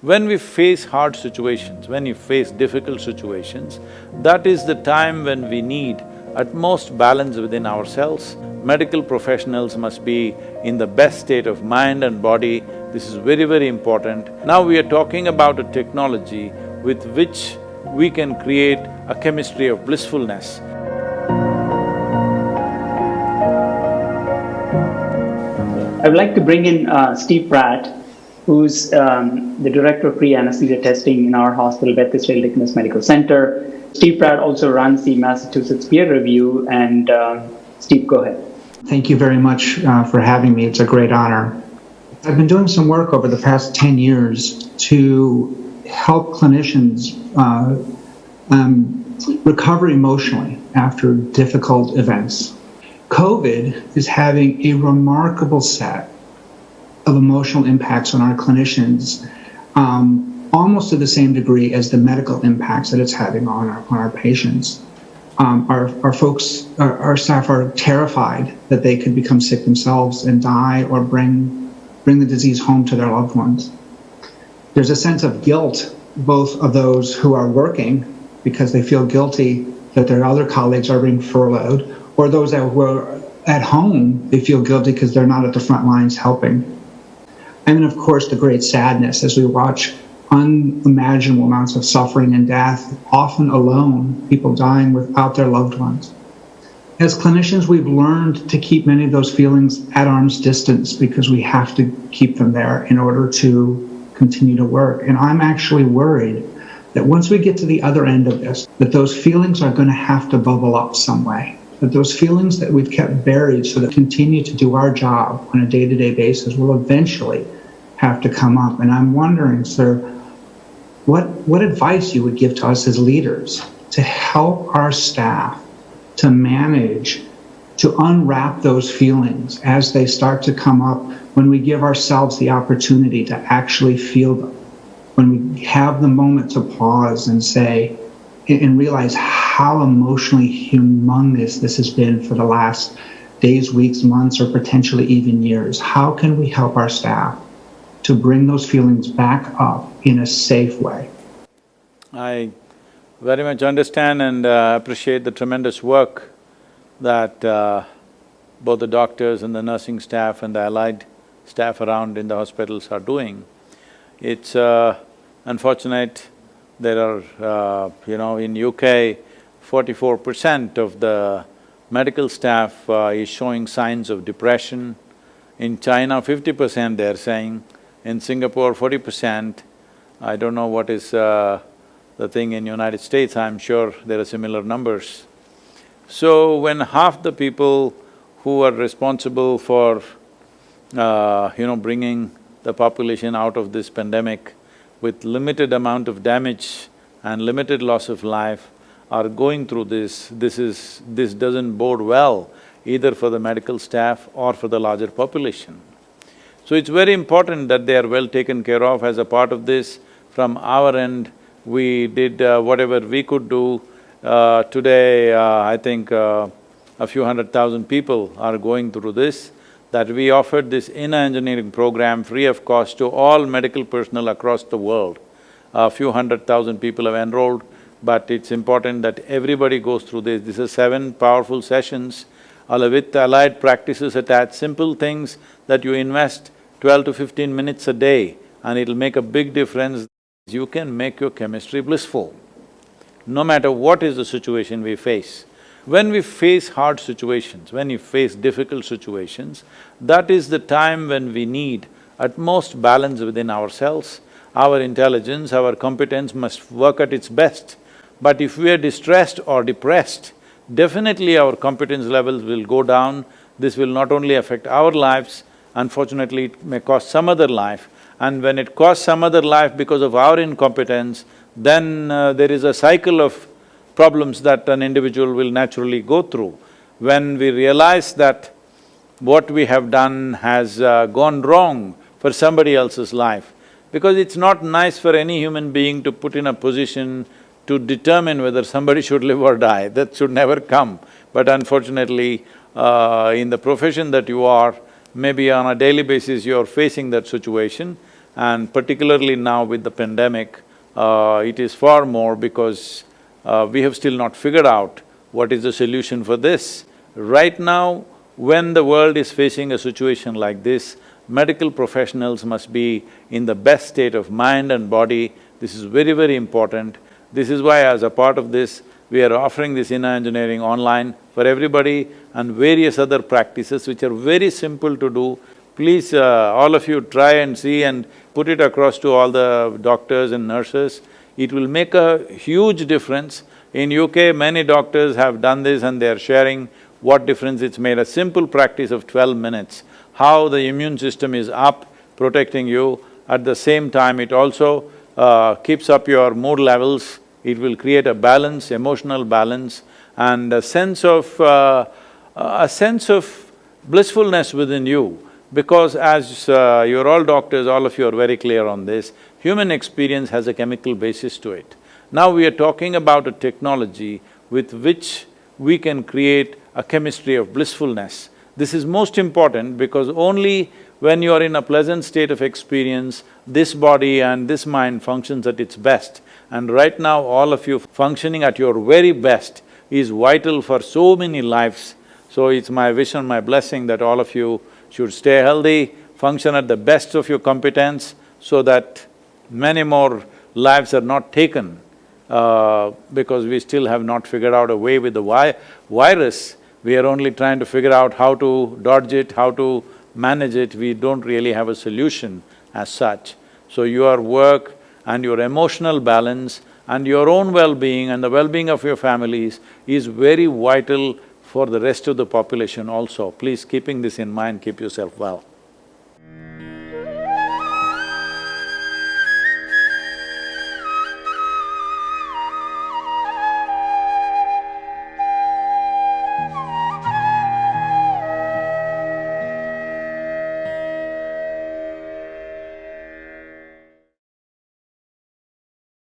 When we face hard situations, when you face difficult situations, that is the time when we need utmost balance within ourselves. Medical professionals must be in the best state of mind and body. This is very, very important. Now we are talking about a technology with which we can create a chemistry of blissfulness. I would like to bring in Steve Pratt, who's the Director of Pre-Anesthesia Testing in our hospital, Beth Israel Deaconess Medical Center. Steve Pratt also runs the Massachusetts Peer Review, and Steve, go ahead. Thank you very much for having me. It's a great honor. I've been doing some work over the past 10 years to help clinicians recover emotionally after difficult events. COVID is having a remarkable set of emotional impacts on our clinicians, almost to the same degree as the medical impacts that it's having on our patients. Our staff are terrified that they could become sick themselves and die or bring the disease home to their loved ones. There's a sense of guilt, both of those who are working because they feel guilty that their other colleagues are being furloughed, or those that were at home, they feel guilty because they're not at the front lines helping. And then, of course, the great sadness as we watch unimaginable amounts of suffering and death, often alone, people dying without their loved ones. As clinicians, we've learned to keep many of those feelings at arm's distance because we have to keep them there in order to continue to work. And I'm actually worried that once we get to the other end of this, that those feelings are going to have to bubble up some way. That those feelings that we've kept buried so that we continue to do our job on a day-to-day basis will eventually have to come up. And I'm wondering, sir, what advice you would give to us as leaders to help our staff to manage, to unwrap those feelings as they start to come up when we give ourselves the opportunity to actually feel them, when we have the moment to pause and say, and realize how emotionally humongous this has been for the last days, weeks, months, or potentially even years. How can we help our staff to bring those feelings back up in a safe way? I very much understand and appreciate the tremendous work that both the doctors and the nursing staff and the allied staff around in the hospitals are doing. It's unfortunate there are, in UK, 44% of the medical staff is showing signs of depression. In China, 50% they're saying. In Singapore, 40%. I don't know what is the thing in United States, I'm sure there are similar numbers. So when half the people who are responsible for, bringing the population out of this pandemic with limited amount of damage and limited loss of life are going through this doesn't bode well either for the medical staff or for the larger population. So it's very important that they are well taken care of. As a part of this, from our end, we did whatever we could do. Today, I think a few 100,000 people are going through this, that we offered this inner engineering program free of cost to all medical personnel across the world. A few 100,000 people have enrolled, but it's important that everybody goes through this. This is 7 powerful sessions with allied practices attached, simple things that you invest 12 to 15 minutes a day and it'll make a big difference. You can make your chemistry blissful, no matter what is the situation we face. When we face hard situations, when we face difficult situations, that is the time when we need utmost balance within ourselves. Our intelligence, our competence must work at its best. But if we are distressed or depressed, definitely our competence levels will go down. This will not only affect our lives, unfortunately it may cost some other life. And when it costs some other life because of our incompetence, then there is a cycle of problems that an individual will naturally go through. When we realize that what we have done has gone wrong for somebody else's life, because it's not nice for any human being to put in a position to determine whether somebody should live or die, that should never come. But unfortunately, in the profession that you are, maybe on a daily basis you're facing that situation. and particularly now with the pandemic, it is far more because we have still not figured out what is the solution for this. Right now, when the world is facing a situation like this, medical professionals must be in the best state of mind and body. This is very, very important. This is why as a part of this, we are offering this inner engineering online for everybody and various other practices which are very simple to do. Please, all of you try and see and put it across to all the doctors and nurses. It will make a huge difference. In UK, many doctors have done this and they are sharing what difference it's made. A simple practice of 12 minutes, how the immune system is up, protecting you. At the same time, it also keeps up your mood levels. It will create a balance, emotional balance, and a sense of blissfulness within you. Because as you're all doctors, all of you are very clear on this, human experience has a chemical basis to it. Now we are talking about a technology with which we can create a chemistry of blissfulness. This is most important because only when you are in a pleasant state of experience, this body and this mind functions at its best. And right now, all of you functioning at your very best is vital for so many lives. So it's my wish and my blessing that all of you should stay healthy, function at the best of your competence so that many more lives are not taken because we still have not figured out a way with the virus. We are only trying to figure out how to dodge it, how to manage it. We don't really have a solution as such. So your work and your emotional balance and your own well-being and the well-being of your families is very vital for the rest of the population also. Please, keeping this in mind, keep yourself well.